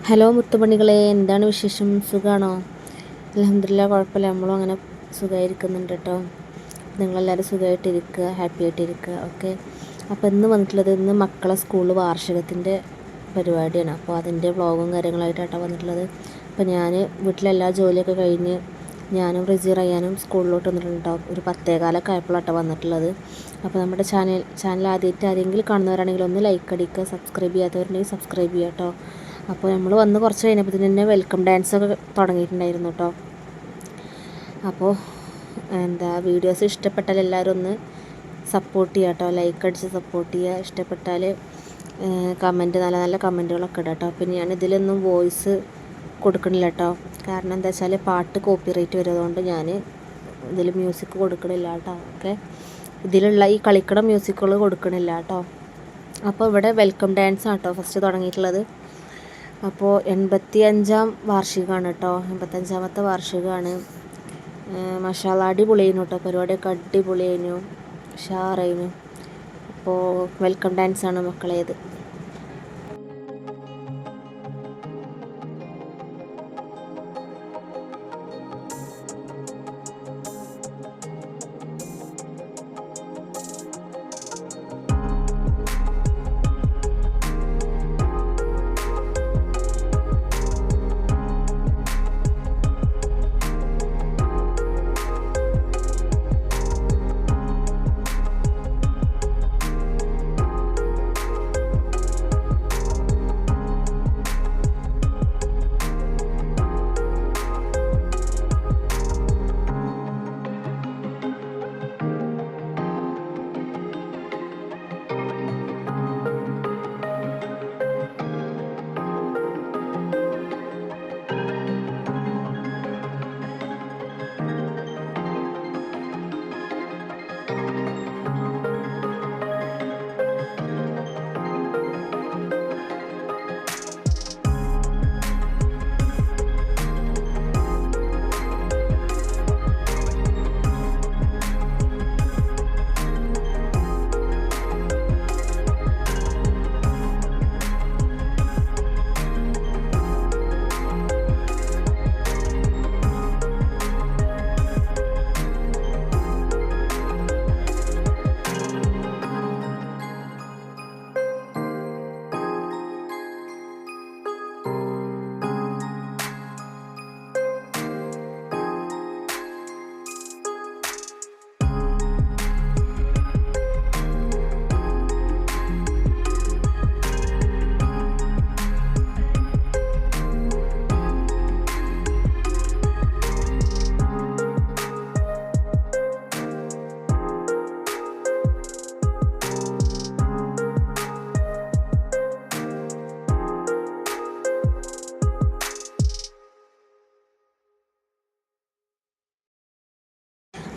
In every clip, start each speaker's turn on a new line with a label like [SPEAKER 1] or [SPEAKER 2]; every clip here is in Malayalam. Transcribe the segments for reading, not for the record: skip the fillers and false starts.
[SPEAKER 1] ഹലോ മുത്തുമണികളെ, എന്താണ് വിശേഷം? സുഖമാണോ? അൽഹംദുലില്ലാ, കുഴപ്പമില്ല. നമ്മളും അങ്ങനെ സുഖമായിരിക്കുന്നുണ്ട് കേട്ടോ. നിങ്ങളെല്ലാവരും സുഖമായിട്ടിരിക്കുക, ഹാപ്പി ആയിട്ടിരിക്കുക. ഓക്കെ. അപ്പോൾ ഇന്ന് മക്കളെ സ്കൂളിൽ വാർഷികത്തിൻ്റെ പരിപാടിയാണ്. അപ്പോൾ അതിൻ്റെ വ്ളോഗും കാര്യങ്ങളായിട്ടാണ് വന്നിട്ടുള്ളത്. അപ്പോൾ ഞാൻ വീട്ടിലെല്ലാ ജോലിയൊക്കെ കഴിഞ്ഞ് ഞാനും റയാനും സ്കൂളിലോട്ട് വന്നിട്ടുണ്ട് കേട്ടോ. ഒരു 10:15 ആയപ്പോഴാട്ടോ വന്നിട്ടുള്ളത്. അപ്പോൾ നമ്മുടെ ചാനൽ ആദ്യമായിട്ട് ആരെങ്കിലും കാണുന്നവരാണെങ്കിൽ ഒന്ന് ലൈക്ക് അടിക്കുക, സബ്സ്ക്രൈബ് ചെയ്യാത്തവരുണ്ടെങ്കിൽ സബ്സ്ക്രൈബ് ചെയ്യുക കേട്ടോ. അപ്പോൾ നമ്മൾ വന്ന് കുറച്ച് കഴിഞ്ഞപ്പോൾ തന്നെ വെൽക്കം ഡാൻസൊക്കെ തുടങ്ങിയിട്ടുണ്ടായിരുന്നു കേട്ടോ. അപ്പോൾ വീഡിയോസ് ഇഷ്ടപ്പെട്ടാൽ എല്ലാവരും ഒന്ന് സപ്പോർട്ട് ചെയ്യുക കേട്ടോ, ലൈക്ക് അടിച്ച് സപ്പോർട്ട് ചെയ്യുക. ഇഷ്ടപ്പെട്ടാൽ കമൻറ്റ്, നല്ല നല്ല കമൻറ്റുകളൊക്കെ ഇടാം കേട്ടോ. പിന്നെ ഞാൻ ഇതിലൊന്നും വോയിസ് കൊടുക്കണില്ല കേട്ടോ. കാരണം എന്താ വെച്ചാൽ പാട്ട് കോപ്പിറൈറ്റ് വരുന്നതുകൊണ്ട് ഞാൻ ഇതിൽ മ്യൂസിക് കൊടുക്കണില്ല കേട്ടോ. ഓക്കെ, ഇതിലുള്ള ഈ കളിക്കണ മ്യൂസിക്കുകൾ കൊടുക്കണില്ല കേട്ടോ. അപ്പോൾ ഇവിടെ വെൽക്കം ഡാൻസ് ആട്ടോ ഫസ്റ്റ് തുടങ്ങിയിട്ടുള്ളത്. അപ്പോൾ 85-ാം വാർഷികമാണ് കേട്ടോ. 85-ാമത്തെ വാർഷികമാണ്. മാഷാഅല്ലാഹ്, അടിപൊളിയായിരുന്നു കേട്ടോ. പരിപാടിയൊക്കെ അടിപൊളിയായിരുന്നു, ഉഷാറായിരുന്നു. അപ്പോൾ വെൽക്കം ഡാൻസാണ് മക്കളേത്.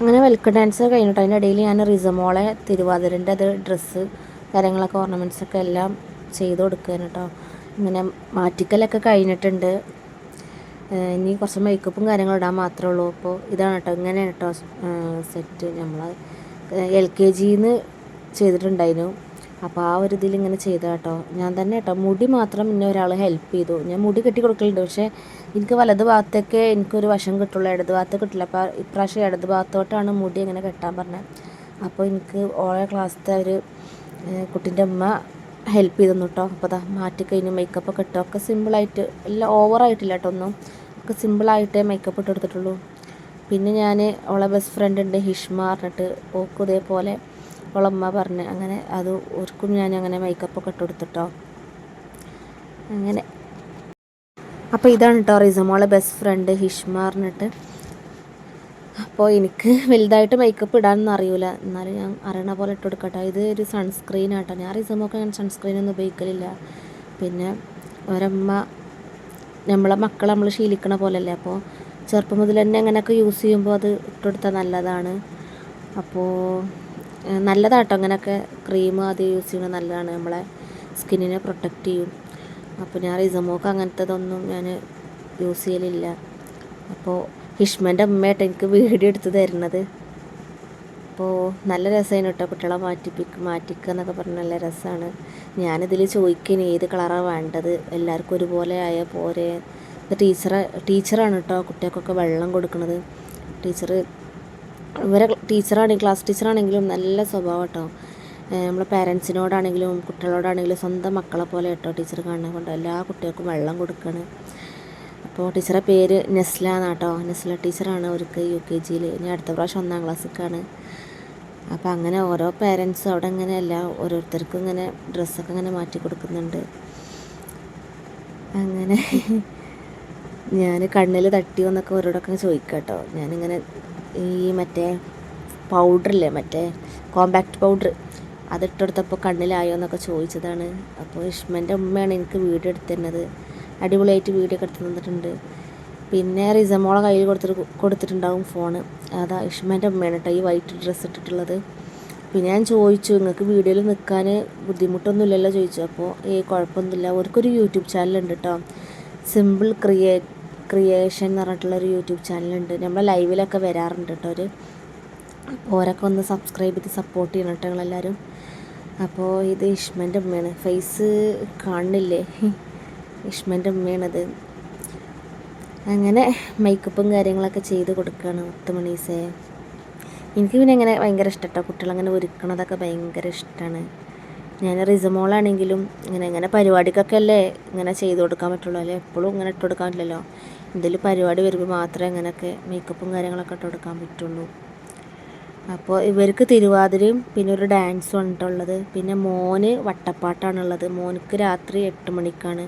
[SPEAKER 1] അങ്ങനെ വെൽക്കം ഡാൻസ് കഴിഞ്ഞിട്ട് അതിൻ്റെ ഇടയിൽ ഞാൻ റിസമോളെ തിരുവാതിരൻ്റെ ഡ്രസ്സ് കാര്യങ്ങളൊക്കെ ഓർണമെൻറ്റ്സൊക്കെ എല്ലാം ചെയ്ത് കൊടുക്കുകയാണ് കേട്ടോ. ഇങ്ങനെ മാറ്റിക്കലൊക്കെ കഴിഞ്ഞിട്ടുണ്ട്. ഇനി കുറച്ച് മേക്കപ്പും കാര്യങ്ങളും ഇടാൻ മാത്രമേ ഉള്ളൂ. അപ്പോൾ ഇതാണ് കേട്ടോ, ഇങ്ങനെയാണ് കേട്ടോ സെറ്റ്. നമ്മൾ LKGന്ന് ചെയ്തിട്ടുണ്ടായിരുന്നു. അപ്പോൾ ആ ഒരു ഇതിൽ ഇങ്ങനെ ചെയ്ത കേട്ടോ. ഞാൻ തന്നെ കേട്ടോ, മുടി മാത്രം പിന്നെ ഒരാൾ ഹെൽപ്പ് ചെയ്തു. ഞാൻ മുടി കെട്ടി കൊടുക്കലുണ്ട്, പക്ഷേ എനിക്ക് വലത് ഭാഗത്തൊക്കെ എനിക്കൊരു വശം കിട്ടുള്ളൂ, ഇടത് ഭാഗത്ത് കിട്ടില്ല. അപ്പോൾ ഇപ്രാവശ്യം ഇടത് ഭാഗത്തോട്ടാണ് മുടി ഇങ്ങനെ കെട്ടാൻ പറഞ്ഞത്. അപ്പോൾ എനിക്ക് ഓരോ ക്ലാസ്സിലത്തെ ഒരു കുട്ടീൻ്റെ അമ്മ ഹെൽപ്പ് ചെയ്തു കേട്ടോ. അപ്പോൾ അതാ മാറ്റിക്കഴിഞ്ഞ് മേക്കപ്പൊക്കെ ഇട്ടോ. ഒക്കെ സിമ്പിളായിട്ട്, എല്ലാം ഓവറായിട്ടില്ല കേട്ടോ, ഒന്നും ഒക്കെ സിമ്പിളായിട്ടേ മേക്കപ്പ് ഇട്ട് കൊടുത്തിട്ടുള്ളൂ. പിന്നെ ഞാൻ അവളെ ബെസ്റ്റ് ഫ്രണ്ട് ഉണ്ട് ഹിഷ്മ പറഞ്ഞിട്ട്, ഓക്കും ഇതേപോലെ അവളമ്മ പറഞ്ഞ് അങ്ങനെ അത് ഓർക്കും ഞാൻ അങ്ങനെ മേക്കപ്പൊക്കെ ഇട്ട് കൊടുത്തിട്ടോ. അങ്ങനെ അപ്പോൾ ഇതാണ് കേട്ടോ റിസമോളെ ബെസ്റ്റ് ഫ്രണ്ട് ഹിഷ്മ പറഞ്ഞിട്ട്. അപ്പോൾ എനിക്ക് വലുതായിട്ട് മേക്കപ്പ് ഇടാനൊന്നും അറിയില്ല, എന്നാലും ഞാൻ അറിയണ പോലെ ഇട്ട് കൊടുക്കട്ടെ. ഇത് ഒരു സൺസ്ക്രീൻ ആട്ടോ. ഞാൻ റിസമൊക്കെ ഞാൻ സൺസ്ക്രീനൊന്നും ഉപയോഗിക്കലില്ല. പിന്നെ ഒരമ്മ നമ്മളെ മക്കളെ നമ്മൾ ശീലിക്കണ പോലെയല്ലേ. അപ്പോൾ ചെറുപ്പം മുതൽ തന്നെ അങ്ങനെയൊക്കെ യൂസ് ചെയ്യുമ്പോൾ അത് ഇട്ടുകൊടുത്താൽ നല്ലതാണ്. അപ്പോൾ നല്ലതാട്ടോ അങ്ങനെയൊക്കെ ക്രീം അത് യൂസ് ചെയ്യുന്നത് നല്ലതാണ്, നമ്മളെ സ്കിന്നിനെ പ്രൊട്ടക്റ്റ് ചെയ്യും. അപ്പോൾ ഞാൻ റിസമോക്ക് അങ്ങനത്തതൊന്നും ഞാൻ യൂസ് ചെയ്യലില്ല. അപ്പോൾ ഹിഷ്മൻ്റെ അമ്മയായിട്ട് എനിക്ക് വീഡിയോ എടുത്ത് തരുന്നത്. അപ്പോൾ നല്ല രസമായിരുന്നു കേട്ടോ, കുട്ടികളെ മാറ്റിക്കുക എന്നൊക്കെ പറഞ്ഞാൽ നല്ല രസമാണ്. ഞാനിതിൽ ചോദിക്കുന്നു ഏത് കളറാണ് വേണ്ടത്, എല്ലാവർക്കും ഒരുപോലെ ആയ പോരെ. ഇത് ടീച്ചറാണ് കേട്ടോ കുട്ടികൾക്കൊക്കെ വെള്ളം കൊടുക്കുന്നത്. ക്ലാസ് ടീച്ചറാണെങ്കിലും നല്ല സ്വഭാവം കേട്ടോ. നമ്മളെ പാരൻസിനോടാണെങ്കിലും കുട്ടികളോടാണെങ്കിലും സ്വന്തം മക്കളെ പോലെ കേട്ടോ ടീച്ചർ കാണുന്നത് കൊണ്ട് എല്ലാ കുട്ടികൾക്കും വെള്ളം കൊടുക്കുകയാണ്. അപ്പോൾ ടീച്ചറെ പേര് നെസ്ല എന്നാട്ടോ. നെസ്ല ടീച്ചറാണ് അവർക്ക് UKG-യിൽ. ഇനി അടുത്ത പ്രാവശ്യം 1ാം ക്ലാസ്സിലേക്കാണ്. അപ്പോൾ അങ്ങനെ ഓരോ പേരൻസും അവിടെ ഇങ്ങനെയല്ല, ഓരോരുത്തർക്കും ഇങ്ങനെ ഡ്രസ്സൊക്കെ ഇങ്ങനെ മാറ്റി കൊടുക്കുന്നുണ്ട്. അങ്ങനെ ഞാൻ കണ്ണിൽ തട്ടിയോ എന്നൊക്കെ അവരോടൊക്കെ ചോദിക്കാം കേട്ടോ. ഞാനിങ്ങനെ ഈ മറ്റേ പൗഡറില്ലേ, മറ്റേ കോമ്പാക്റ്റ് പൗഡർ അതിട്ടെടുത്തപ്പോൾ കണ്ണിലായോ എന്നൊക്കെ ചോദിച്ചതാണ്. അപ്പോൾ ഇഷ്മൻ്റെ ഉമ്മയാണ് എനിക്ക് വീഡിയോ എടുത്തു തരുന്നത്. അടിപൊളിയായിട്ട് വീഡിയോ ഒക്കെ എടുത്ത് തന്നിട്ടുണ്ട്. പിന്നെ റിസമോളെ കയ്യിൽ കൊടുത്തിട്ടുണ്ടാവും ഫോണ്. അതാ ഇഷ്മൻ്റെ ഉമ്മയാണ് കേട്ടോ ഈ വൈറ്റ് ഡ്രസ്സ് ഇട്ടിട്ടുള്ളത്. പിന്നെ ഞാൻ ചോദിച്ചു നിങ്ങൾക്ക് വീഡിയോയിൽ നിൽക്കാൻ ബുദ്ധിമുട്ടൊന്നുമില്ലല്ലോ ചോദിച്ചു. അപ്പോൾ കുഴപ്പമൊന്നുമില്ല. അവർക്കൊരു യൂട്യൂബ് ചാനലുണ്ട് കേട്ടോ, സിമ്പിൾ ക്രിയേഷൻ എന്ന് പറഞ്ഞിട്ടുള്ളൊരു യൂട്യൂബ് ചാനലുണ്ട്. നമ്മൾ ലൈവിലൊക്കെ വരാറുണ്ട് കേട്ടോ അവർ. അപ്പോൾ ഓരൊക്കെ ഒന്ന് സബ്സ്ക്രൈബ് ചെയ്ത് സപ്പോർട്ട് ചെയ്യണം കേട്ടോ നിങ്ങളെല്ലാവരും. അപ്പോൾ ഇത് ഇഷ്മൻ്റെ ഉമ്മയാണ്, ഫേസ് കാണുന്നില്ലേ, ഇഷ്മൻ്റെ ഉമ്മയാണത്. അങ്ങനെ മേക്കപ്പും കാര്യങ്ങളൊക്കെ ചെയ്ത് കൊടുക്കുകയാണ് മുത്തുമണീസേ. എനിക്ക് പിന്നെ ഇങ്ങനെ ഭയങ്കര ഇഷ്ടട്ടോ, കുട്ടികളങ്ങനെ ഒരുക്കണതൊക്കെ ഭയങ്കര ഇഷ്ടമാണ്. ഞാൻ റിസമോളാണെങ്കിലും ഇങ്ങനെ പരിപാടിക്കൊക്കെ അല്ലേ ഇങ്ങനെ ചെയ്ത് കൊടുക്കാൻ പറ്റുള്ളൂ, അല്ലേ എപ്പോഴും ഇങ്ങനെ ഇട്ട് കൊടുക്കാൻ പറ്റില്ലല്ലോ. എന്തെങ്കിലും പരിപാടി വരുമ്പോൾ മാത്രമേ ഇങ്ങനെയൊക്കെ മേക്കപ്പും കാര്യങ്ങളൊക്കെ ഇട്ട് കൊടുക്കാൻ പറ്റുള്ളൂ. അപ്പോൾ ഇവർക്ക് തിരുവാതിരയും പിന്നെ ഒരു ഡാൻസും ഉണ്ടുള്ളത്. പിന്നെ മോന് വട്ടപ്പാട്ടാണുള്ളത്. മോനക്ക് രാത്രി 8 മണിക്കാണ്.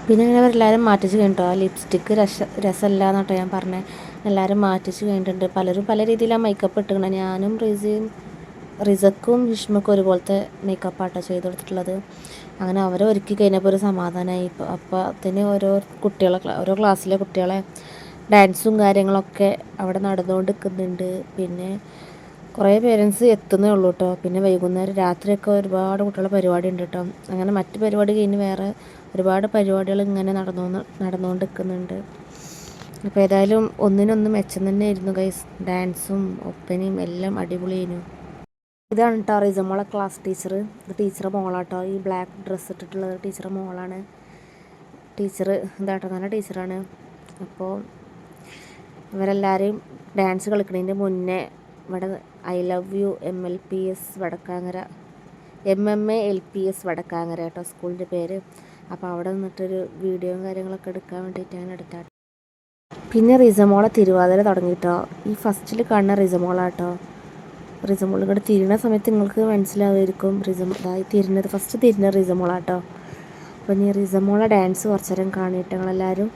[SPEAKER 1] പിന്നെ അങ്ങനെ അവരെല്ലാവരും മാറ്റിച്ച് കഴിഞ്ഞിട്ടോ. ആ ലിപ്സ്റ്റിക്ക് രസമല്ല എന്നോട്ടോ ഞാൻ പറഞ്ഞത്. എല്ലാവരും മാറ്റിച്ച് കഴിഞ്ഞിട്ടുണ്ട്. പലരും പല രീതിയിലാണ് മേക്കപ്പ് ഇട്ടുകൊണ്ട്. ഞാനും റിസക്കും ഇഷ്മക്കും ഒരുപോലത്തെ മേക്കപ്പാട്ടോ ചെയ്ത് കൊടുത്തിട്ടുള്ളത്. അങ്ങനെ അവരെ ഒരുക്കി കഴിഞ്ഞപ്പോൾ ഒരു സമാധാനമായി. അപ്പോൾ അതിന് ഓരോ ക്ലാസ്സിലെ കുട്ടികളെ ഡാൻസും കാര്യങ്ങളൊക്കെ അവിടെ നടന്നുകൊണ്ട് നിൽക്കുന്നുണ്ട്. പിന്നെ കുറേ പേരൻസ് എത്തുന്നേ ഉള്ളൂ കേട്ടോ. പിന്നെ വൈകുന്നേരം രാത്രിയൊക്കെ ഒരുപാട് കുട്ടികളുടെ പരിപാടി ഉണ്ട് കേട്ടോ. അങ്ങനെ മറ്റ് പരിപാടി കഴിഞ്ഞ് വേറെ ഒരുപാട് പരിപാടികൾ ഇങ്ങനെ നടന്നുകൊണ്ട് നിൽക്കുന്നുണ്ട്. അപ്പോൾ ഏതായാലും ഒന്നിനൊന്നും മെച്ചം തന്നെ ആയിരുന്നു ഗൈസ്. ഡാൻസും ഒപ്പനയും എല്ലാം അടിപൊളിയായിരുന്നു. ഇതാണ് കേട്ടോ റിസമോളെ ക്ലാസ് ടീച്ചർ. ഇത് ടീച്ചറെ മോളാട്ടോ. ഈ ബ്ലാക്ക് ഡ്രസ്സ് ഇട്ടിട്ടുള്ളത് ടീച്ചറെ മോളാണ്. ടീച്ചർ ഇതാട്ടോ നല്ല ടീച്ചറാണ്. അപ്പോൾ ഇവരെല്ലാവരെയും ഡാൻസ് കളിക്കുന്നതിൻ്റെ മുന്നേ ഇവിടെ I love you MLPS Vadakkangara, MMA LPS Vadakkangara കേട്ടോ സ്കൂളിൻ്റെ പേര്. അപ്പോൾ അവിടെ നിന്നിട്ടൊരു വീഡിയോയും കാര്യങ്ങളൊക്കെ എടുക്കാൻ വേണ്ടിയിട്ട് അങ്ങനെ എടുത്താട്ടോ. പിന്നെ റിസമോളെ തിരുവാതിര തുടങ്ങിയിട്ടോ. ഈ ഫസ്റ്റിൽ കാണുന്ന റിസമോളാട്ടോ. റിസമോൾ ഇങ്ങോട്ട് തിരിയുന്ന സമയത്ത് നിങ്ങൾക്ക് മനസ്സിലാവുമായിരിക്കും ഫസ്റ്റ് തിരിഞ്ഞ റിസമോളാട്ടോ. അപ്പോൾ ഇനി റിസമോളെ ഡാൻസ് കുറച്ചു നേരം കാണിയിട്ട് ഞങ്ങളെല്ലാവരും.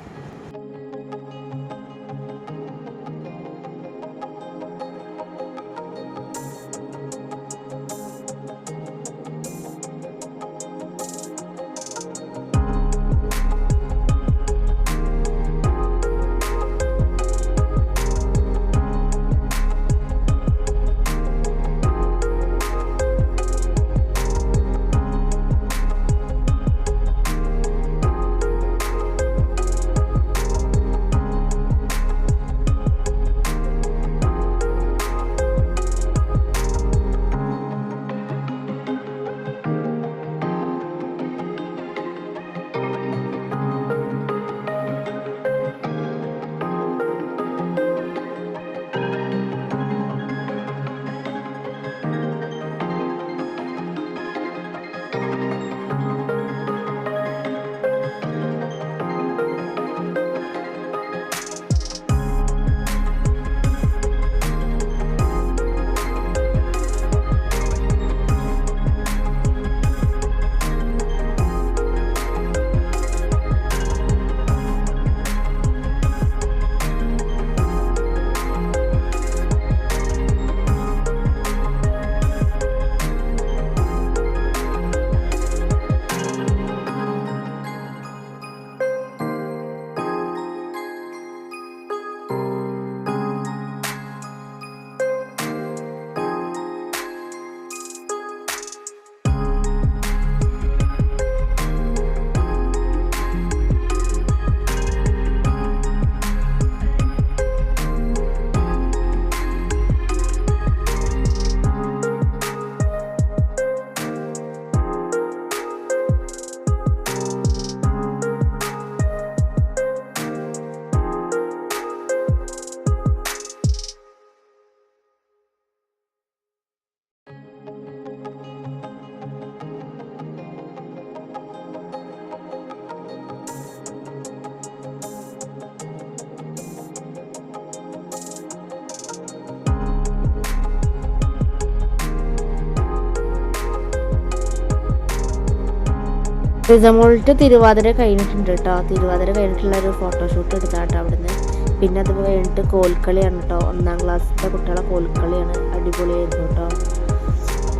[SPEAKER 1] റിസമോൾട്ട് തിരുവാതിര കഴിഞ്ഞിട്ടുണ്ട് കേട്ടോ. തിരുവാതിര കഴിഞ്ഞിട്ടുള്ള ഒരു ഫോട്ടോഷൂട്ട് എടുത്താട്ടോ അവിടുന്ന്. പിന്നെ അത് കഴിഞ്ഞിട്ട് കോൽക്കളിയാണ് കേട്ടോ. 1ാം ക്ലാസ്സിലെ കുട്ടികളെ കോൽക്കളിയാണ്. അടിപൊളിയായിരുന്നു കേട്ടോ.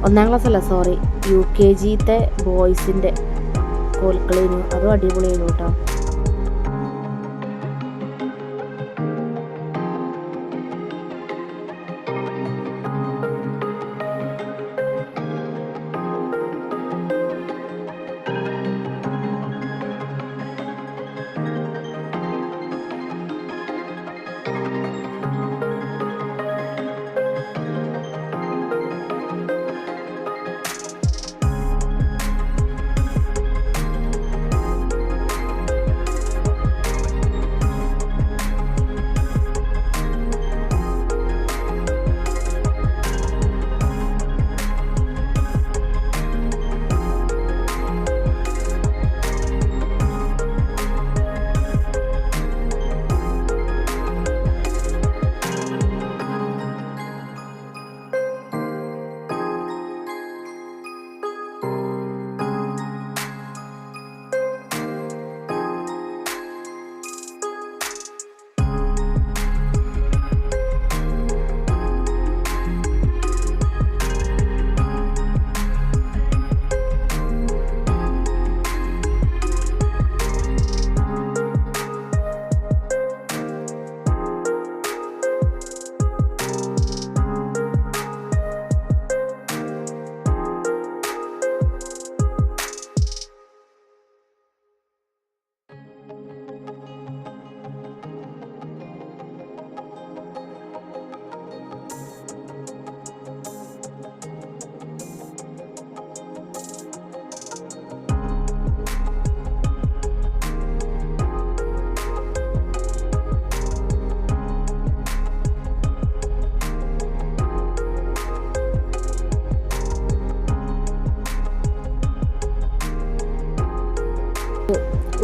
[SPEAKER 1] 1ാം ക്ലാസ് അല്ല, സോറി, UKGത്തെ ബോയ്സിൻ്റെ കോൽക്കളിയായിരുന്നു. അതും അടിപൊളിയായിരുന്നു കേട്ടോ.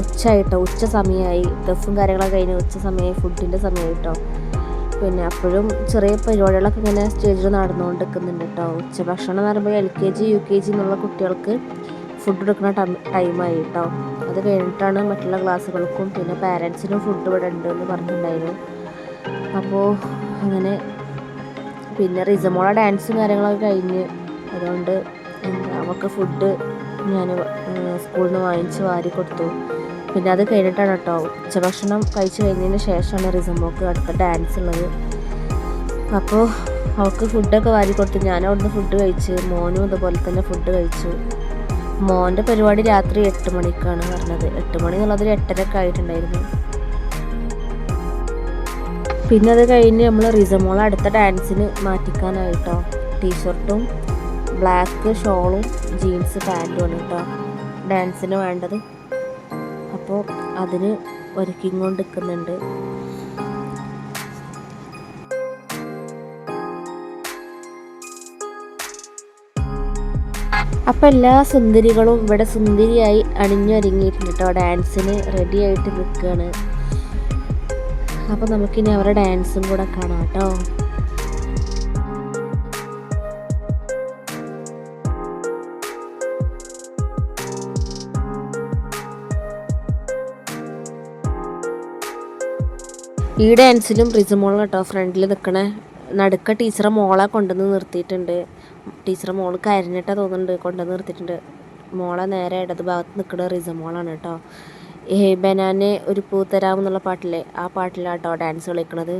[SPEAKER 1] ഉച്ചയായിട്ടോ, ഉച്ച സമയമായി. ദഫും കാര്യങ്ങളൊക്കെ കഴിഞ്ഞ് ഉച്ച സമയമായി, ഫുഡിൻ്റെ സമയമായിട്ടോ. പിന്നെ അപ്പോഴും ചെറിയ പരിപാടികളൊക്കെ ഇങ്ങനെ സ്റ്റേജിൽ നടന്നുകൊണ്ട് നിൽക്കുന്നുണ്ട് കേട്ടോ. ഉച്ചഭക്ഷണം എന്ന് പറയുമ്പോൾ LKG UKG എന്നുള്ള കുട്ടികൾക്ക് ഫുഡ് എടുക്കുന്ന ടൈമായി കേട്ടോ. അത് കഴിഞ്ഞിട്ടാണ് മറ്റുള്ള ക്ലാസ്സുകൾക്കും പിന്നെ പാരൻസിനും ഫുഡ് ഇവിടെ ഉണ്ട് എന്ന് പറഞ്ഞിട്ടുണ്ടായിരുന്നു. അപ്പോൾ അങ്ങനെ പിന്നെ റിസമോള ഡാൻസും കാര്യങ്ങളൊക്കെ കഴിഞ്ഞ്, അതുകൊണ്ട് അവൾക്ക് ഫുഡ് ഞാൻ സ്കൂളിൽ നിന്ന് വാങ്ങിച്ച് വാരി കൊടുത്തു. പിന്നെ അത് കഴിഞ്ഞിട്ടാണ് കേട്ടോ, ഉച്ചഭക്ഷണം കഴിച്ച് കഴിഞ്ഞതിന് ശേഷമാണ് റിസമോക്ക് അടുത്ത ഡാൻസ് ഉള്ളത്. അപ്പോൾ അവൾക്ക് ഫുഡൊക്കെ വാരി കൊടുത്ത് ഞാൻ അവിടുന്ന് ഫുഡ് കഴിച്ച്, മോനും അതുപോലെ തന്നെ ഫുഡ് കഴിച്ചു. മോൻ്റെ പരിപാടി രാത്രി 8 മണിക്കാണ് പറഞ്ഞത്. 8 മണി എന്നുള്ളത് 8:30 ആയിട്ടുണ്ടായിരുന്നു. പിന്നെ അത് കഴിഞ്ഞ് നമ്മൾ റിസമോളെ അടുത്ത ഡാൻസിന് മാറ്റിക്കാനായിട്ടോ. ടീഷർട്ടും ബ്ലാക്ക് ഷോളും ജീൻസ് പാൻറ്റുമാണ് കേട്ടോ ഡാൻസിന് വേണ്ടത്. അപ്പോൾ അതിന് ഒരുക്കിക്കൊണ്ട് നിൽക്കുന്നുണ്ട്. അപ്പോൾ എല്ലാ സുന്ദരികളും ഇവിടെ സുന്ദരിയായി അണിഞ്ഞൊരുങ്ങിയിട്ടുണ്ട് കേട്ടോ. ഡാൻസിന് റെഡി ആയിട്ട് നിൽക്കുകയാണ്. അപ്പോൾ നമുക്കിനി അവരുടെ ഡാൻസും കൂടെ കാണാം കേട്ടോ. ഈ ഡാൻസിലും റിസമോൾ കേട്ടോ ഫ്രണ്ടിൽ നിൽക്കണേ. നടുക്ക ടീച്ചറെ മോളെ കൊണ്ടുവന്ന് നിർത്തിയിട്ടുണ്ട്. ടീച്ചറെ മോള് കരഞ്ഞിട്ടാ തോന്നുന്നുണ്ട് കൊണ്ടുവന്ന് നിർത്തിയിട്ടുണ്ട്. മോളെ നേരെ ഇടത് ഭാഗത്ത് നിൽക്കുന്ന റിസമോളാണ് കേട്ടോ. ബനാനെ ഒരു പൂ തരാമെന്നുള്ള പാട്ടിലെ ആ പാട്ടിലാട്ടോ ഡാൻസ് കളിക്കണത്.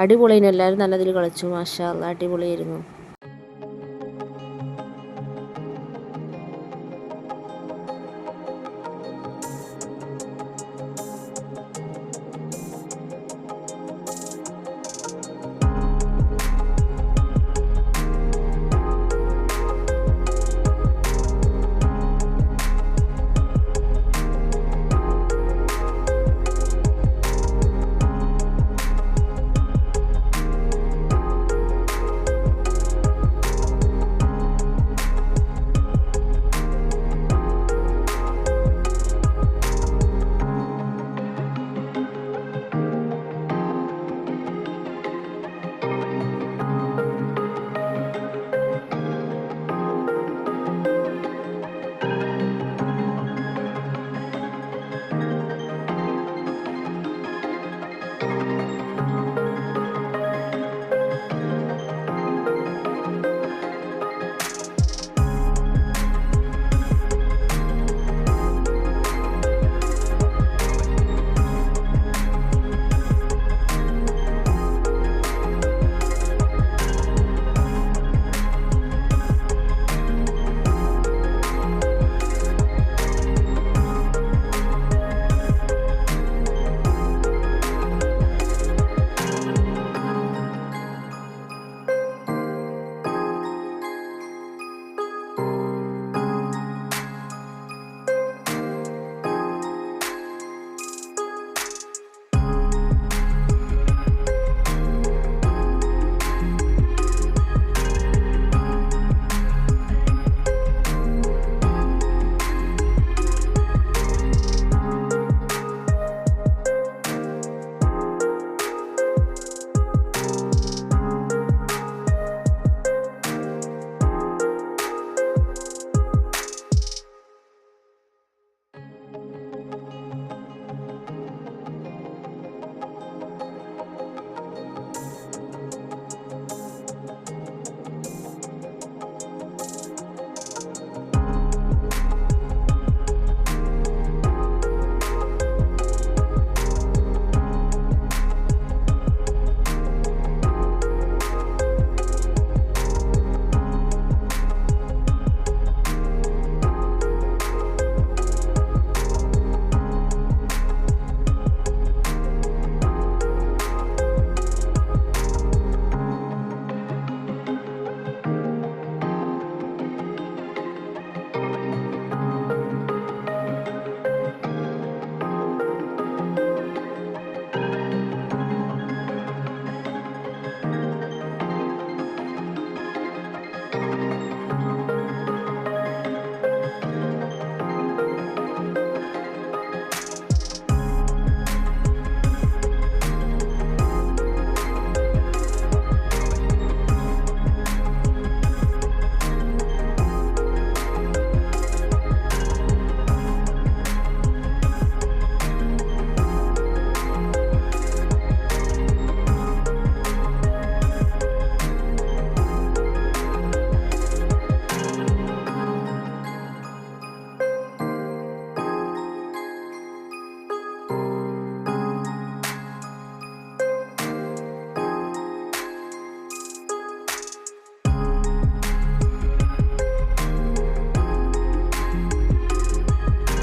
[SPEAKER 1] അടിപൊളിയായിരുന്നു. എല്ലാവരും നല്ലതിൽ കളിച്ചു. മാഷാ അല്ലാഹ്, അടിപൊളിയായിരുന്നു.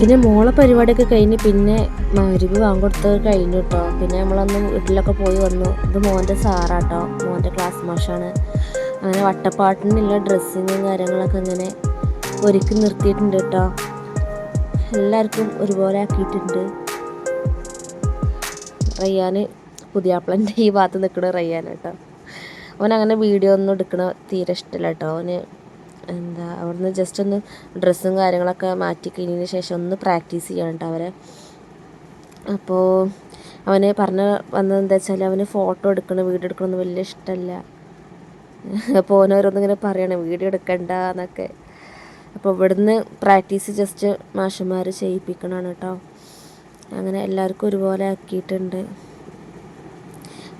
[SPEAKER 1] പിന്നെ മോളെ പരിപാടിയൊക്കെ കഴിഞ്ഞ് പിന്നെ മഗ്‌രിബ് വാങ്ങിക്കൊടുത്ത് കഴിഞ്ഞു കേട്ടോ. പിന്നെ നമ്മളൊന്ന് വീട്ടിലൊക്കെ പോയി വന്നു. ഇത് മോൻ്റെ സാറാട്ടോ, മോൻ്റെ ക്ലാസ് മാഷാണ്. അങ്ങനെ വട്ടപ്പാട്ടിനുള്ള ഡ്രസ്സിങ്ങും കാര്യങ്ങളൊക്കെ ഇങ്ങനെ ഒരുക്കി നിർത്തിയിട്ടുണ്ട് കേട്ടോ. എല്ലാവർക്കും ഒരുപോലെ ആക്കിയിട്ടുണ്ട്. റയ്യാൻ പുതിയാപ്പിളൻ്റെ ഈ ഭാഗത്ത് നിൽക്കണ റയ്യാൻ കേട്ടോ. അവനങ്ങനെ വീഡിയോ ഒന്നും എടുക്കണ തീരെ ഇഷ്ടമല്ല കേട്ടോ. അവന് അവിടുന്ന് ജസ്റ്റ് ഒന്ന് ഡ്രസ്സും കാര്യങ്ങളൊക്കെ മാറ്റി കഴിഞ്ഞതിന് ശേഷം ഒന്ന് പ്രാക്ടീസ് ചെയ്യണം കേട്ടോ അവരെ. അപ്പോൾ അവന് പറഞ്ഞ് വന്നത് എന്താ വെച്ചാൽ അവന് ഫോട്ടോ എടുക്കണം, വീഡിയോ എടുക്കണമെന്ന് വലിയ ഇഷ്ടമല്ല. അപ്പോൾ ഓരോന്നിങ്ങനെ പറയണം വീഡിയോ എടുക്കണ്ട എന്നൊക്കെ. അപ്പോൾ ഇവിടുന്ന് പ്രാക്ടീസ് ജസ്റ്റ് മാഷന്മാർ ചെയ്യിപ്പിക്കണമാണ് കേട്ടോ. അങ്ങനെ എല്ലാവർക്കും ഒരുപോലെ ആക്കിയിട്ടുണ്ട്.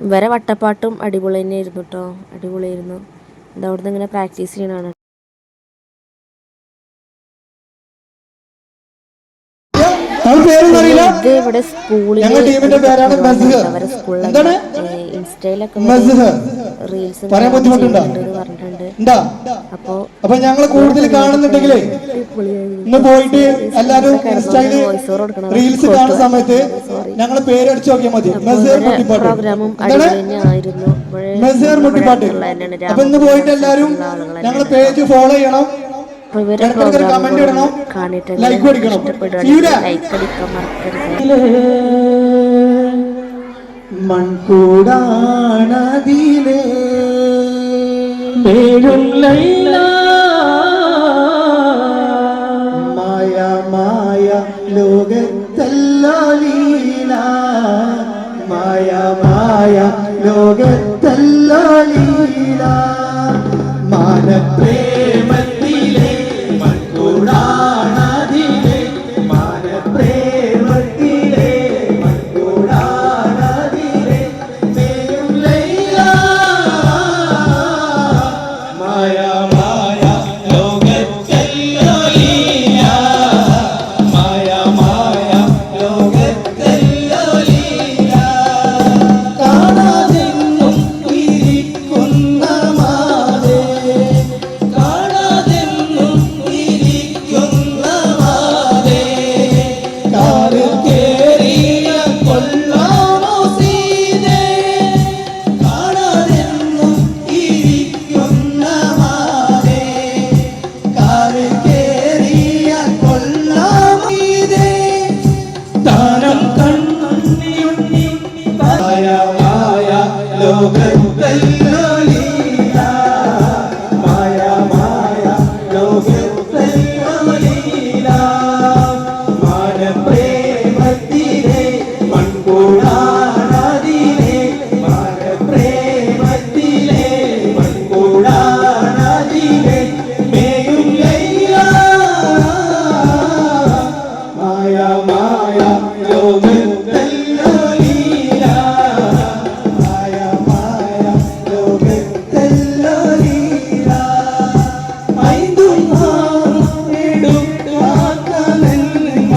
[SPEAKER 1] ഇവരെ വട്ടപ്പാട്ടും അടിപൊളി തന്നെയായിരുന്നു കേട്ടോ, അടിപൊളിയായിരുന്നു. ഇത് അവിടുന്ന് ഇങ്ങനെ പ്രാക്ടീസ് ചെയ്യണതാണ്. ഇത് ഇവിടെ സ്കൂളിൽ അവരെ സ്കൂളിൽ ഇൻസ്റ്റയിലൊക്കെ റീൽസ് പറഞ്ഞിട്ടുണ്ട്.
[SPEAKER 2] അപ്പൊ ഞങ്ങൾ കൂടുതൽ കാണുന്നുണ്ടെങ്കിലേ ഇന്ന് പോയിട്ട് എല്ലാരും ഇൻസ്റ്റയില് റീൽസ് കാണുന്ന സമയത്ത് ഞങ്ങളെ പേരടിച്ചു നോക്കിയാൽ മതി. മെസ്സേർ മുട്ടിപ്പാട്ട്, മെസ്സേർ മുട്ടിപ്പാട്ട്. അപ്പൊ ഇന്ന് പോയിട്ട് എല്ലാരും ഞങ്ങളെ പേജ് ഫോളോ ചെയ്യണം, കമന്റ് ഇടണം, ലൈക്ക് അടിക്കണം. മൺകൂടാണതിലേ മായ മായ ലോകത്തല്ലോ ലീല, മായ മായ ലോകത്തല്ലോ ലീല. മാനപ്രേമത്തിലെ മൺകൂടാണതിലേ, മാനപ്രേമത്തിലെ മൺകൂടാണതിലേ മേലും ലൈല. മായ മായ ലോകത്തല്ലോ ലീല, മായ മായ ലോകത്തല്ലോ ലീല. കാണാതെന്നും ഇരിക്കുന്ന മാതേ, കാണാതെന്നും ഇരിക്കുന്ന മാതേ, കാറിൽ കേറിയ കൊള്ളാമോ സീതേ, കാണാതെന്നും ഇരിക്കുന്ന മാതേ, കാറിൽ കേറിയ കൊള്ളാമോ സീതേ. താരം കണ്ണുണ്ണി മായ മായ ലോകത്തല്ലോ ലീല, മായ മായ ലോകത്തല്ലോ ലീല. മാനപ്രേമത്തിലെ മൺകൂടാണതിലേ, മാനപ്രേമത്തിലെ മൺകൂടാണതിലേ മേയും ലൈല. മായ മായ ലോകത്തല്ലോ ലീല, മായ മായ ലോകത്തല്ലോ ലീല. ഐന്തും ഹാടും കാക്കനന്മ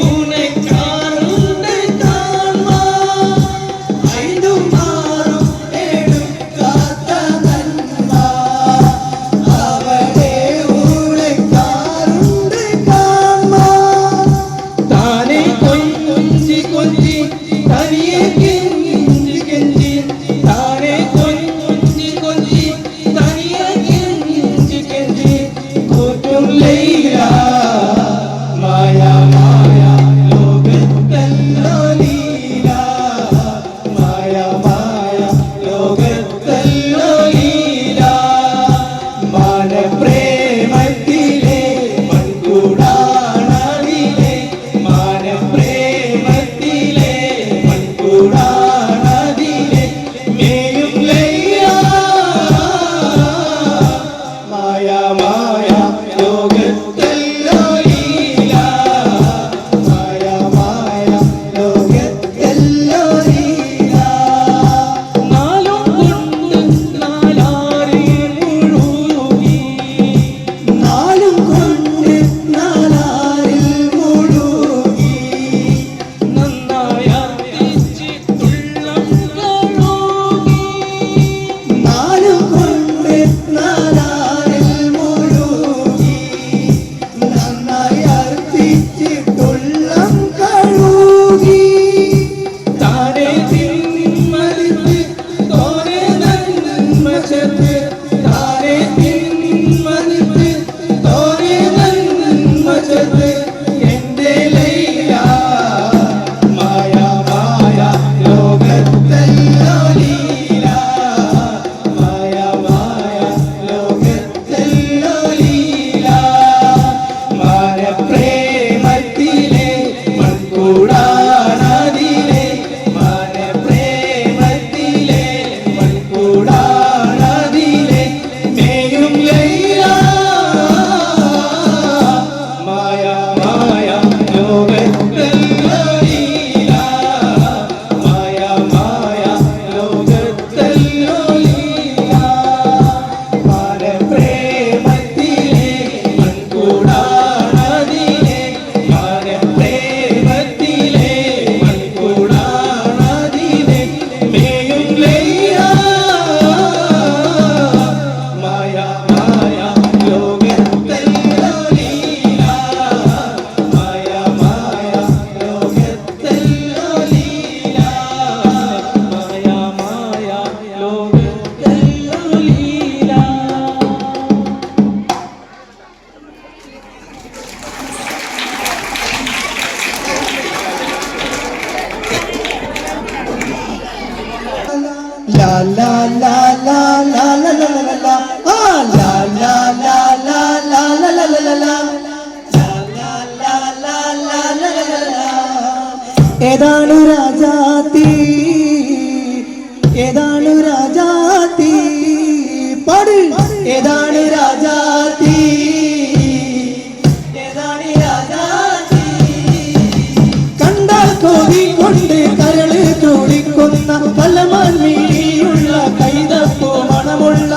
[SPEAKER 2] ഊനെ കാണുണ്ട് കാൺമാ, ഐന്തും ഹാടും കാക്കനന്മ അവിടെ ഊനെ കാണുണ്ട് കാൺമാ. ലാ ലാ ലാ ലാ ലാ ലാ ലാ ലാ ആ ലാ ലാ ലാ ലാ ലാ ലാ ലാ ലാ ലാ ഏതാണു രാജാത്തി ഏതാണു രാജാത്തി പാട് ഏതാണ് രാജാത്തി ഏതാണ് രാജാത്തി കണ്ടാൽ കോടി കൊണ്ട് കരള് തോടിക്കുന്ന പലമാൻ മീഴിയുള്ള കൈതപ്പൂ മണമുള്ള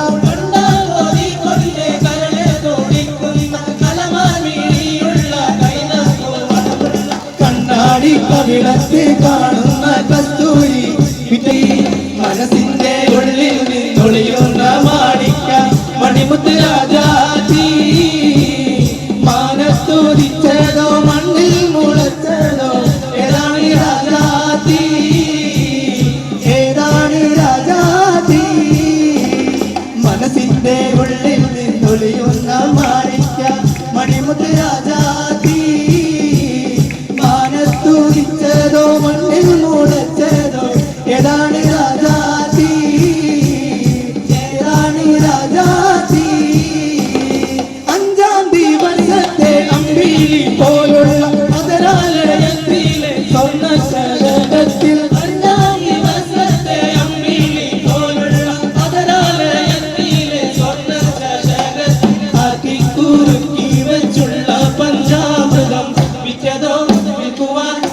[SPEAKER 2] കവിളത്ത് കാണുന്ന കസ്തൂരി മനസ്സിന്റെ ഉള്ളിൽ നിന്നൊളിയുന്ന മാണിക്ക മണിമുത്ത് രാജാതി മാനത്തുദിച്ചതോ മണ്ണിൽ മുളച്ചതോ ഏതാണ് രാജാതി ഏതാണ് രാജാതി മനസ്സിന്റെ ഉള്ളിൽ നിന്നൊളിയുന്ന മാണിക്ക മണിമുത്ത് രാജാതി ോ മണ്ണിൽ മൂടച്ചതോ ഏതാണ് രാജാതി ഏതാണ് രാജാതി അഞ്ചാം ദിവസത്തെ അമ്പിളി പോലുള്ള മധുരാലയത്തിലെ സ്വർണ്ണ ശരകത്തിൽ അഞ്ചാം ദിവസത്തെ അമ്പിളി പോലുള്ള മധുരാലയത്തിലെ സ്വർണ്ണ ശരകത്തിൽ അതിക്കുറുക്കി വെച്ചുള്ള പഞ്ചാമൃതം വിറ്റതോ വിൽക്കുവാൻ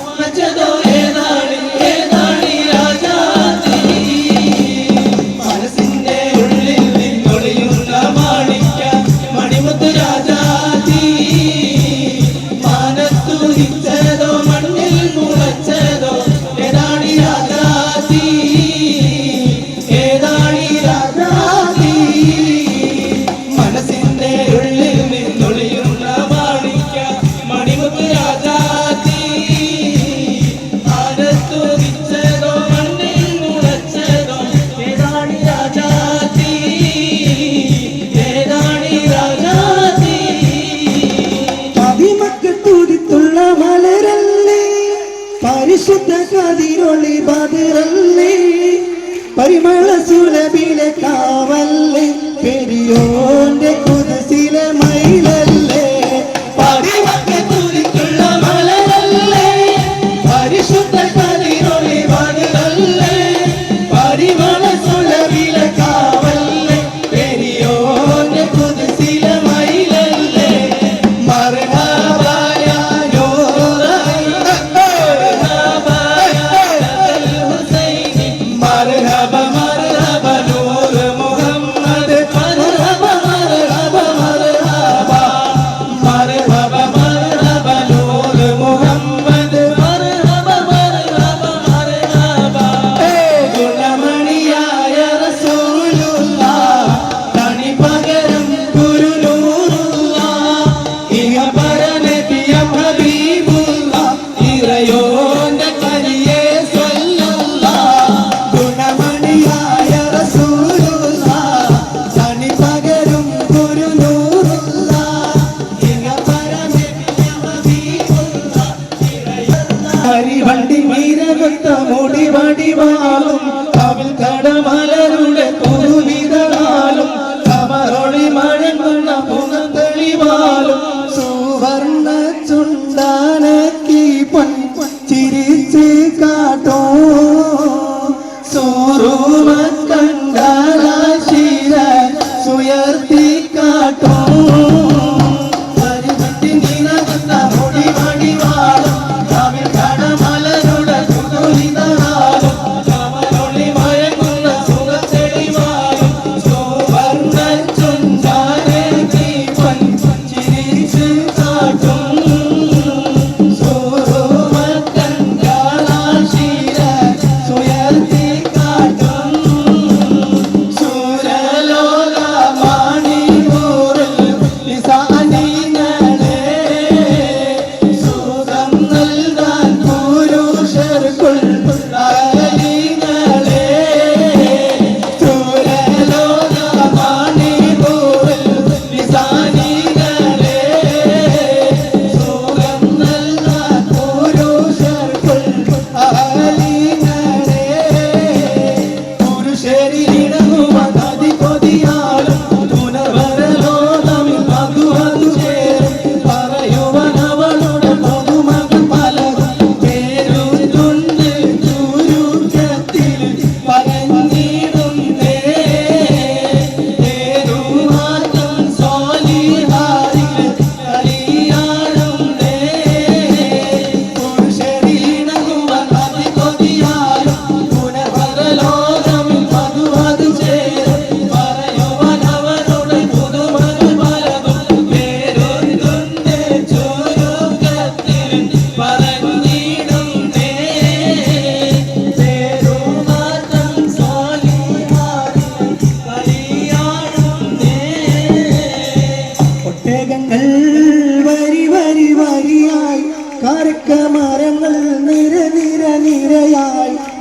[SPEAKER 2] പരിശുദ്ധ കതിരൊളി ബദറല്ലേ പരിമള സുലഭിലെ കാവല്ലേ പെരിയോന്റെ കുതിസിലെ മയിലല്ലേ പരിമളത്തുള്ള മലരല്ലേ പരിശുദ്ധ കതിരൊളി ബദറല്ലേ പരിമള സുലഭിലെ കാവല്ലേ പെരിയോന്റെ കുതിസിലെ മയിലല്ലേ മർഹബായ വണ്ടി മീരകത്ത മുടി വടിവാളും കവിൽ കടമലരുടെ പുതുവിതളാലും കമറൊളി മഴങ്ങുന്ന പുനത്തെളിവാലും സുവർണ ചുണ്ടാനക്കി പൊൻ ചിരിച്ച് കാട്ടോ സൂറുമ കണ്ടാശീല സുയർത്തി കാട്ടോ മുടി വടിവാളും കവിൽ കടമലരുടെ പുതുവിതളാലും കമറൊളി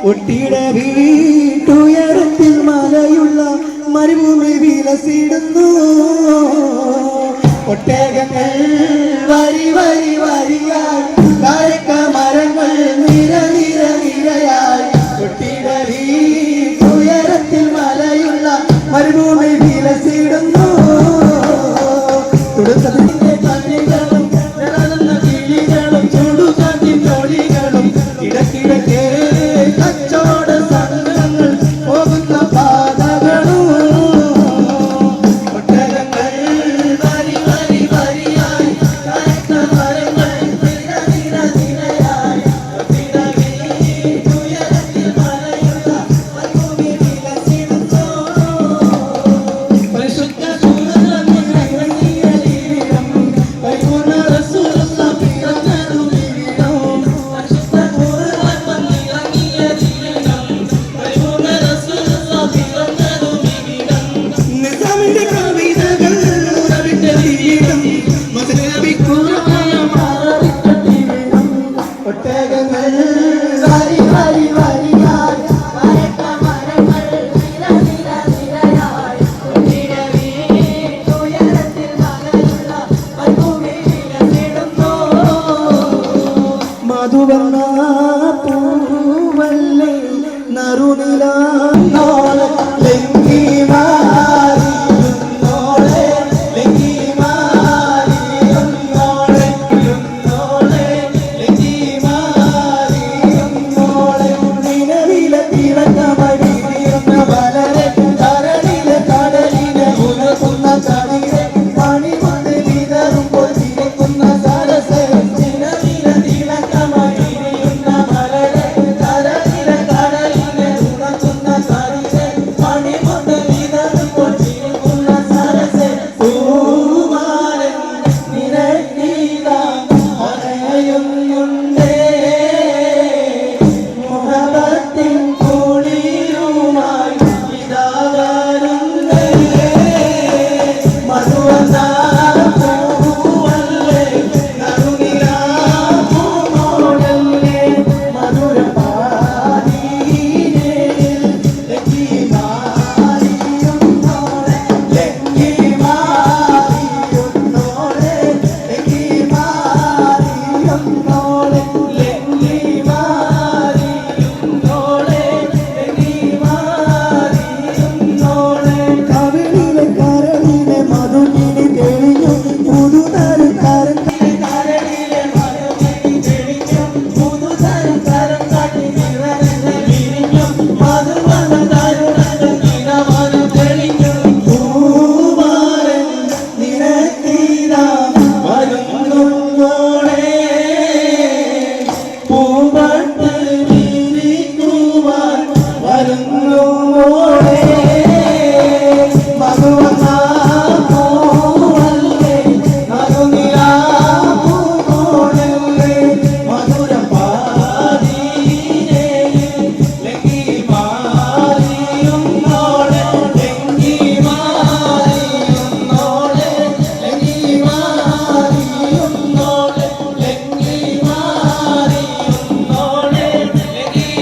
[SPEAKER 2] ഒട്ടിയുടെ വീട്ടുയരത്തിൽ മലയുള്ള മരുഭൂമി വിലസിടുന്നു. ഒട്ടകങ്ങൾ വരി വരി വരിയായി, കാരക്ക മരങ്ങൾ നിര നിര നിരയായി. ഒട്ടിയുടെ വീട്ടുയരത്തിൽ മലയുള്ള മരുഭൂമി വിലസിടുന്നു. തുടക്കത്തിന്റെ കണ്ണികളും നിറയുന്ന കിളികളും ചുടുകാറ്റിൻ ജോലികളും ഇടക്കിടക്കെ കച്ചവട സംഘങ്ങൾ പോകുന്ന പാതകളും. ഒട്ടകങ്ങൾ വരി വരി വരിയായി, കാരക്ക മരങ്ങൾ നിര നിര നിരയായി. ഉയരത്തിൽ മലയുള്ള മരുഭൂമി വിലസിടുന്നു. പരിശുദ്ധ സൂര്യൻ ഇറങ്ങിയ ജീവിതം, പരിപൂർണ്ണ റസൂലുള്ള പിറന്നതും ജീവിതം. പരിശുദ്ധ ഖുർആൻ ഇറങ്ങിയ ജീവിതം, പരിപൂർണ്ണ റസൂലുള്ള പിറന്നതും ജീവിതം. നിസാമിന്റെ കവിതകൾ ഉറവിട്ട ജീവിതം, മസ്നബി ഖുർആൻ മാറിട്ട ജീവിതം. ഒട്ടകങ്ങൾ വരി വരി വരിയായി, കാരക്ക മരങ്ങൾ നിര നിര നിരയായി. ഒട്ടിയുടെ വീട്ടുയരത്തിൽ മലയുള്ള മരുഭൂമി വിലസിടുന്നു. മധുവർണ്ണ പൂവല്ലേ നറുനിലാന്നോളെ ലങ്കി മാറിയുന്നോളെ, ലങ്കി മാറിയുന്നോളെ, ലങ്കി മാറിയുന്നോളെ. നിലവിലെ തിളക്കമഴി വീഴുന്ന മലരെ, കരളിലെ കടലിനെ ഉണർത്തുന്ന കണിരെ, മണിമുത്ത് വിതറുമ്പോൾ ചിരിക്കുന്ന സരസേ. നിലവിലെ തിളക്കമഴി വീഴുന്ന മലരെ, കരളിലെ കടലിനെ ഉണർത്തുന്ന കണിരെ, മണിമുത്ത് വിതറുമ്പോൾ ചിരിക്കുന്ന സരസേ. പൂമാരൻ നിനക്കീതാ അറിയുന്നുണ്ടേ, മുഹബത്തിൻ കുളിരുമായി ഇതാ വരുന്നേ. മധുവന പൂവല്ലേ നറുനിലാപ്പൂമോളല്ലേ, മധുരപാനീരേൽ ലങ്കി മാറിയുന്നോളെ, ലങ്കി മാറിയുന്നോളെ, ലങ്കി മാറിയുന്നോളെ, ലങ്കി മാറിയുന്നോളെ, ലങ്കി മാറിയുന്നോളെ. കവിളിലെ കരളിലെ മധുകിനി തെളിഞ്ഞു, പുതുതരം കരം കരളിലെ മധുകിനി തെളിഞ്ഞു, പുതുതരം കരം കാട്ടി നിറഞ്ഞ വിരിഞ്ഞു, മധുവന തരുണങ്ങൾ നിറവനു തെളിഞ്ഞു. പൂമാരൻ നിനക്കീതാ വരുന്നോളെ, പൂമ്പട്ട് വിരിക്കുവാൻ വരുന്നു മോളെ. മധുവന പൂവല്ലേ നറുനിലാപ്പൂമോളല്ലേ, മധുരപാനീരേൽ ലങ്കി മാറിയുന്നോളെ, ലങ്കി മാറിയുന്നോളെ, ലങ്കി മാറിയുന്നോളെ, ലങ്കി മാറിയുന്നോളെ, ലങ്കി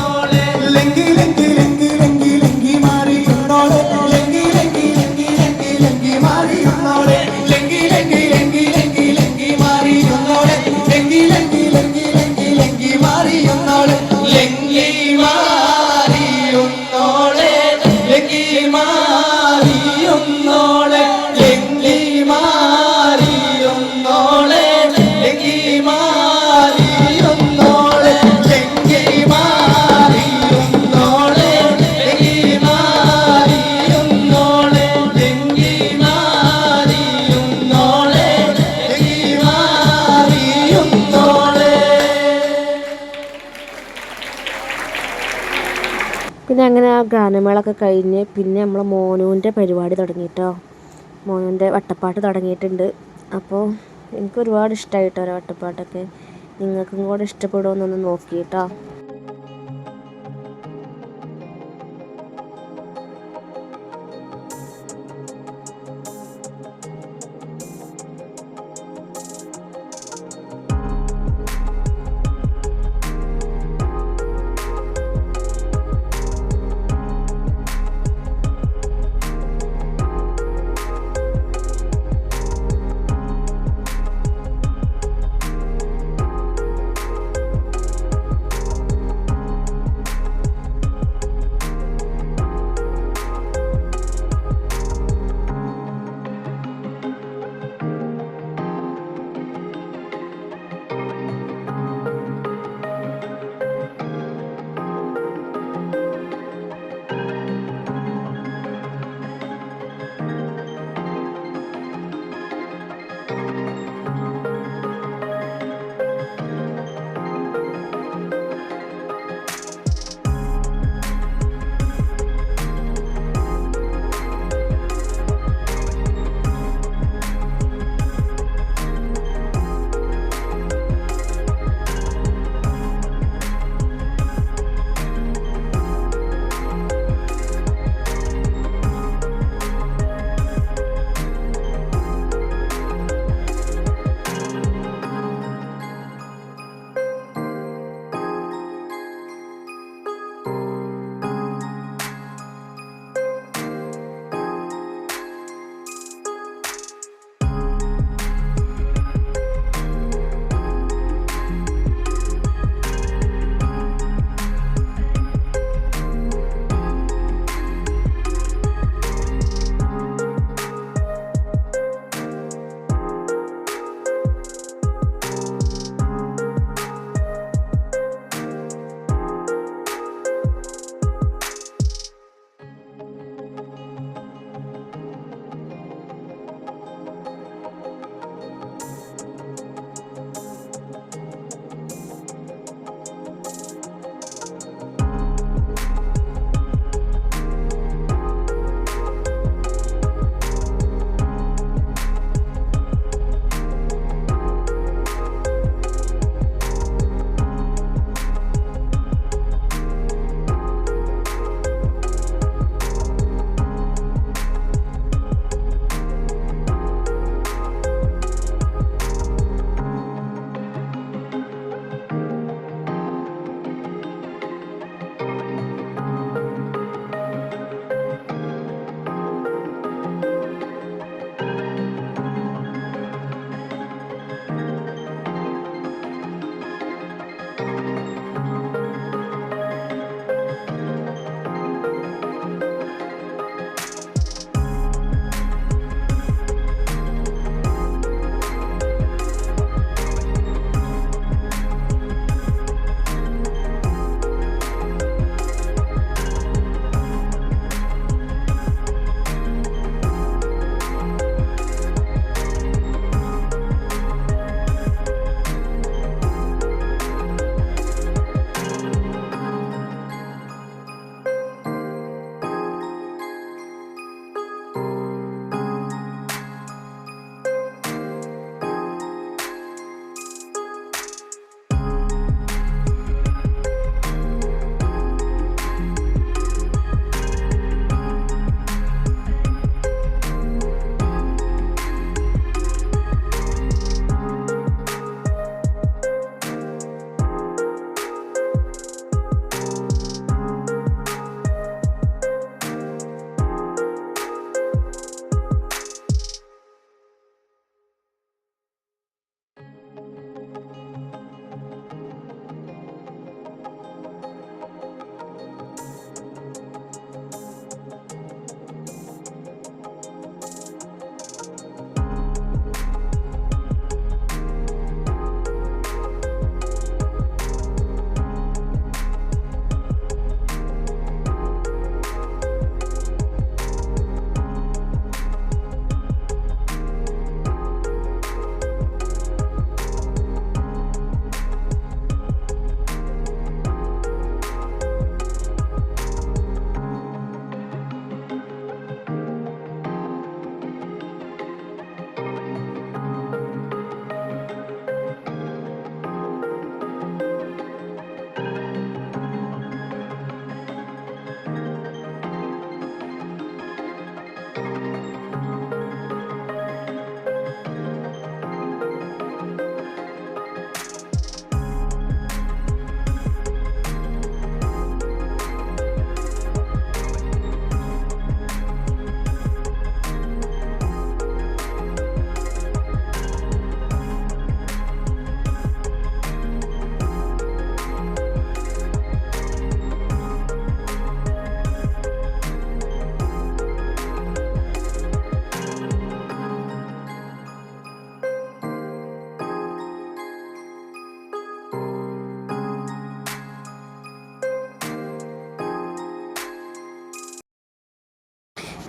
[SPEAKER 2] മാറിയുന്നോളെ. ലങ്കി ലങ്കി ലങ്കി ലങ്കി ലങ്കി മാറിയുന്നോളെ, ലങ്കി ലങ്കി ലങ്കി ലങ്കി ലങ്കി മാറിയുന്നോളെ, ലങ്കി ലങ്കി ലങ്കി ലങ്കി ലങ്കി മാറിയുന്നോളെ, ലങ്കി ലങ്കി ലങ്കി ലങ്കി ലങ്കി മാറിയുന്നോളെ, ലങ്കി മാറിയുന്നോളെ, ലങ്കി മാറിയുന്നോളെ, ലങ്കി മാറിയുന്നോളെ, ലങ്കി മാറിയുന്നോളെ, ലങ്കി മാറിയുന്നോളെ, ലങ്കി മാറിയുന്നോളെ, ലങ്കി മാറിയുന്നോളെ, ലങ്കി മാറിയുന്നോളെ.
[SPEAKER 1] പിന്നെ അങ്ങനെ ആ ഗാനമേളൊക്കെ കഴിഞ്ഞ് പിന്നെ നമ്മൾ മോനുവിൻ്റെ പരിപാടി തുടങ്ങിയിട്ടോ. മോനുവിൻ്റെ വട്ടപ്പാട്ട് തുടങ്ങിയിട്ടുണ്ട്. അപ്പോൾ എനിക്ക് ഒരുപാട് ഇഷ്ടമായിട്ടോ ഓരോ വട്ടപ്പാട്ടൊക്കെ. നിങ്ങൾക്കും കൂടെ ഇഷ്ടപ്പെടുമെന്നൊന്ന് നോക്കിയിട്ടോ.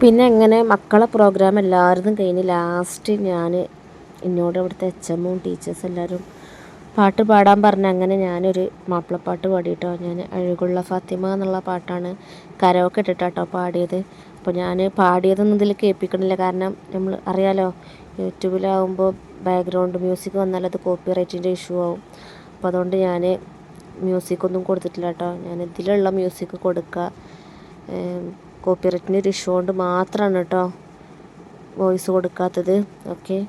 [SPEAKER 1] പിന്നെ അങ്ങനെ മക്കളെ പ്രോഗ്രാം എല്ലാവരും കഴിഞ്ഞ് ലാസ്റ്റ് എന്നോട് ഇവിടുത്തെ HM ടീച്ചേഴ്സ് എല്ലാവരും പാട്ട് പാടാൻ പറഞ്ഞ അങ്ങനെ ഞാനൊരു മാപ്പിളപ്പാട്ട് പാടിയിട്ടോ. ഞാൻ അഴകുള്ള ഫാത്തിമ എന്നുള്ള പാട്ടാണ് കരോക്കെ ഇട്ടിട്ടാട്ടോ പാടിയത്. അപ്പോൾ ഞാൻ പാടിയതൊന്നും ഇതിൽ കേൾപ്പിക്കണില്ല, കാരണം നമ്മൾ അറിയാലോ യൂട്യൂബിലാവുമ്പോൾ ബാക്ക്ഗ്രൗണ്ട് മ്യൂസിക് വന്നാൽ അത് കോപ്പിറൈറ്റിൻ്റെ ഇഷ്യൂ ആവും. അപ്പോൾ അതുകൊണ്ട് ഞാൻ മ്യൂസിക്കൊന്നും കൊടുത്തിട്ടില്ല കേട്ടോ. ഞാൻ ഇതിലുള്ള മ്യൂസിക് കൊടുക്കുക, കോപ്പിറൈറ്റിൻ്റെ ഒരു ഇഷ്യൂ കൊണ്ട് മാത്രമാണ് കേട്ടോ വോയിസ് കൊടുക്കാത്തത്. ഓക്കെ.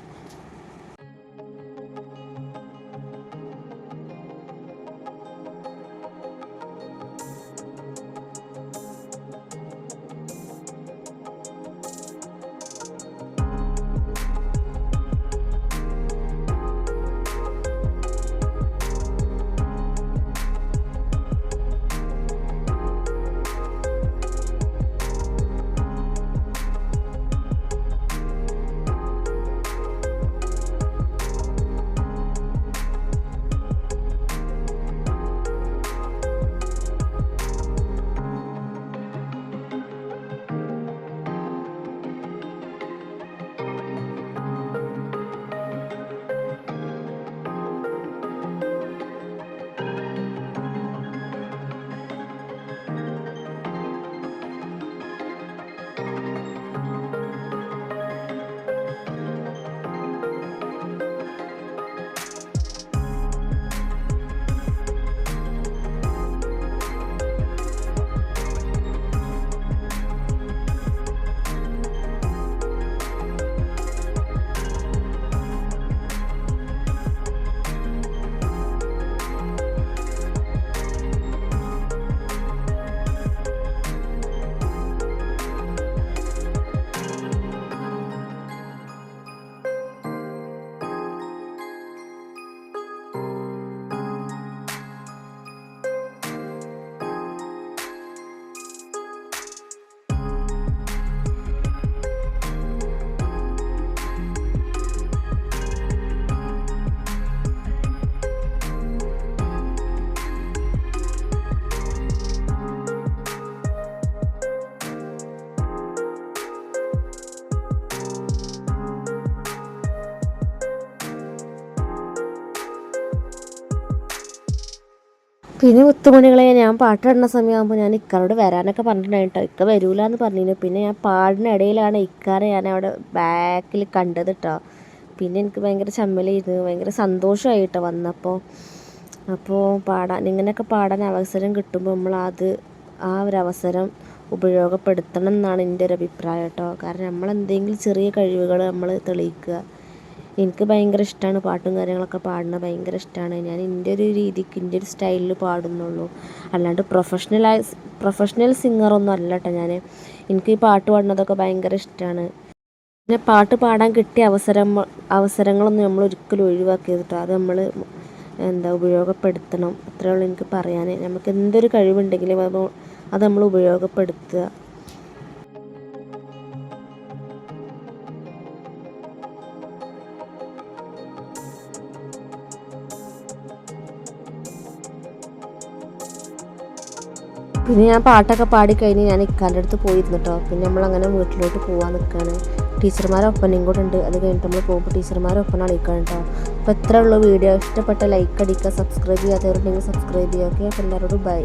[SPEAKER 1] പിന്നെ മുത്തുമണികളെ ഞാൻ പാട്ടിടുന്ന സമയമാകുമ്പോൾ ഞാൻ ഇക്കാരോട് വരാനൊക്കെ പറഞ്ഞിട്ടുണ്ടായിട്ടോ. ഇക്ക വരൂല എന്ന് പറഞ്ഞിരുന്നു. പിന്നെ ഞാൻ പാടിന ഇടയിലാണ് ഇക്കാരെ ഞാൻ അവിടെ ബാക്കിൽ കണ്ടത് കേട്ടോ. പിന്നെ എനിക്ക് ഭയങ്കര ചമ്മലായിരുന്നു, ഭയങ്കര സന്തോഷമായി കേട്ടോ വന്നപ്പോൾ. അപ്പോൾ ഇങ്ങനെയൊക്കെ പാടാൻ അവസരം കിട്ടുമ്പോൾ ആ ഒരു അവസരം ഉപയോഗപ്പെടുത്തണം എന്നാണ് എൻ്റെ ഒരു അഭിപ്രായം കേട്ടോ. കാരണം നമ്മളെന്തെങ്കിലും ചെറിയ കഴിവുകൾ നമ്മൾ തെളിയിക്കുക. എനിക്ക് ഭയങ്കര ഇഷ്ടമാണ് പാട്ടും കാര്യങ്ങളൊക്കെ പാടുന്നത്, ഭയങ്കര ഇഷ്ടമാണ്. ഞാൻ എൻ്റെ ഒരു രീതിക്ക് എൻ്റെ ഒരു സ്റ്റൈലിൽ പാടുന്നുള്ളൂ, അല്ലാണ്ട് പ്രൊഫഷണൽ സിംഗറൊന്നും അല്ല കേട്ടോ ഞാൻ. എനിക്ക് ഈ പാട്ട് പാടുന്നതൊക്കെ ഭയങ്കര ഇഷ്ടമാണ്. പിന്നെ പാട്ട് പാടാൻ കിട്ടിയ അവസരങ്ങളൊന്നും നമ്മൾ ഒരിക്കലും ഒഴിവാക്കരുത് കേട്ടോ. അത് നമ്മൾ ഉപയോഗപ്പെടുത്തണം, അത്രയേ ഉള്ളൂ എനിക്ക് പറയാൻ. നമുക്ക് എന്തൊരു കഴിവുണ്ടെങ്കിലും അത് നമ്മൾ ഉപയോഗപ്പെടുത്തുക. പിന്നെ ഞാൻ പാട്ടൊക്കെ പാടിക്കഴിഞ്ഞ് ഞാൻ ഇക്കാൻ്റെ അടുത്ത് പോയിരുന്നു കേട്ടോ. പിന്നെ നമ്മളങ്ങനെ വീട്ടിലോട്ട് പോകാൻ നിൽക്കുകയാണ്. ടീച്ചർമാരെ ഒപ്പനയും കൂടെ ഉണ്ട്. അത് കഴിഞ്ഞിട്ട് നമ്മൾ പോകുമ്പോൾ ടീച്ചർമാരെ ഒപ്പന കളിക്കണം കേട്ടോ. അപ്പോൾ ഇത്രയേ ഉള്ളൂ വീഡിയോ. ഇഷ്ടപ്പെട്ട ലൈക്ക് അടിക്കുക, സബ്സ്ക്രൈബ് ചെയ്യാത്തവരുണ്ടെങ്കിൽ സബ്സ്ക്രൈബ് ചെയ്യുക. ഓക്കെ, അപ്പോൾ എല്ലാവരോടും ബൈ.